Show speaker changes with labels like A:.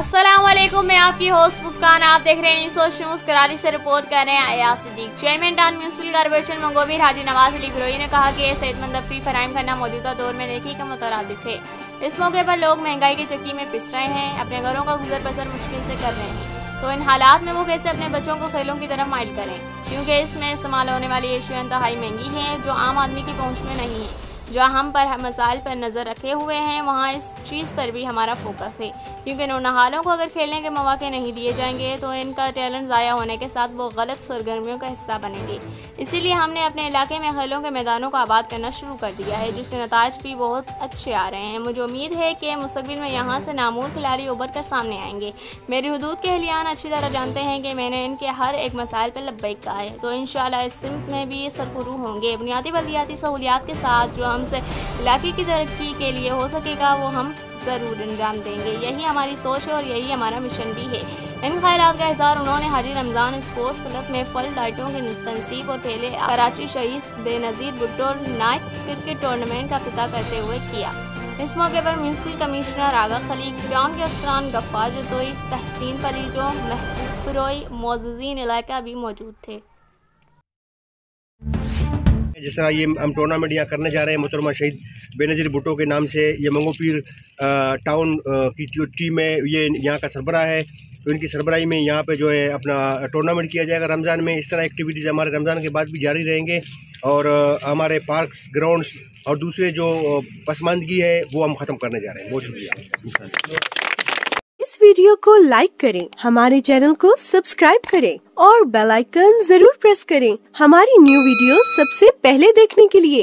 A: अस्सलाम वालेकुम, मैं आपकी होस्ट मुस्कान। आप देख रहे हैं न्यूज़ न्यूज़। कराची से रिपोर्ट कर रहे हैं Ayaz Siddique. Chairman town municipal corporation मंगोबीर हाजी नवाज अली बिरोई ने कहा कि सेहतमंद तफरीह फराहम करना मौजूदा दौर में नेकी का मुतरादिफ है। इस मौके पर लोग महंगाई की चक्की में पिस रहे हैं, अपने घरों का गुजर बसर मुश्किल से कर रहे हैं, तो इन हालात में वो कैसे अपने बच्चों को खेलों की तरफ माइल करें, क्योंकि इसमें इस्तेमाल होने वाली एशिया इंतहाई महंगी हैं जो आम आदमी की पहुँच में नहीं है। जहाँ हम पर मसाइल पर नज़र रखे हुए हैं वहाँ इस चीज़ पर भी हमारा फोकस है, क्योंकि नौनहालों को अगर खेलने के मौके नहीं दिए जाएंगे तो इनका टैलेंट ज़ाया होने के साथ वो गलत सरगर्मियों का हिस्सा बनेंगे। इसीलिए हमने अपने इलाके में खेलों के मैदानों को आबाद करना शुरू कर दिया है, जिसके नताज भी बहुत अच्छे आ रहे हैं। मुझे उम्मीद है कि मुस्तकबिल में यहाँ से नामूर खिलाड़ी उभर कर सामने आएंगे। मेरी हुदूद के अहलियान अच्छी तरह जानते हैं कि मैंने इनके हर एक मसाइल पर लब्बैक कहा है, तो इंशाअल्लाह इस सिमत में भी सरखुरू होंगे। बुनियादी बल्दियाती सहूलियात के साथ जो हमसे इलाके की तरक्की के लिए हो सकेगा वो हम ज़रूर अंजाम देंगे। यही हमारी सोच है और यही हमारा मिशन भी है। इन ख्यालात का इज़हार उन्होंने हाजी रमज़ान स्पोर्ट्स क्लब में फल लाइटों की तनसीब और पहले कराची शहीद Benazir Bhutto night cricket tournament का इफ्तिताह करते हुए किया। इस मौके पर म्यूनसिपल कमिश्नर आगा खलीक, टाउन के अफसरान गफ्फार जतोई, तहसीन पलीजो, महबूरोई, मोअज़्ज़ीन इलाका भी मौजूद थे।
B: जिस तरह ये हम टूर्नामेंट यहाँ करने जा रहे हैं मोहतरमा शहीद बेनज़ीर भुट्टो के नाम से, ये मंगोपीर टाउन की जो टीम है ये यहाँ का सरबराह है, तो इनकी सरबराही में यहाँ पे जो है अपना टूर्नामेंट किया जाएगा रमज़ान में। इस तरह एक्टिविटीज़ हमारे रमज़ान के बाद भी जारी रहेंगे और हमारे पार्क्स, ग्राउंड्स और दूसरे जो पसमानदगी है वो हम ख़त्म करने जा रहे हैं। बहुत शुक्रिया।
C: इस वीडियो को लाइक करें, हमारे चैनल को सब्सक्राइब करें और बेल आइकन जरूर प्रेस करें हमारी न्यू वीडियो सबसे पहले देखने के लिए।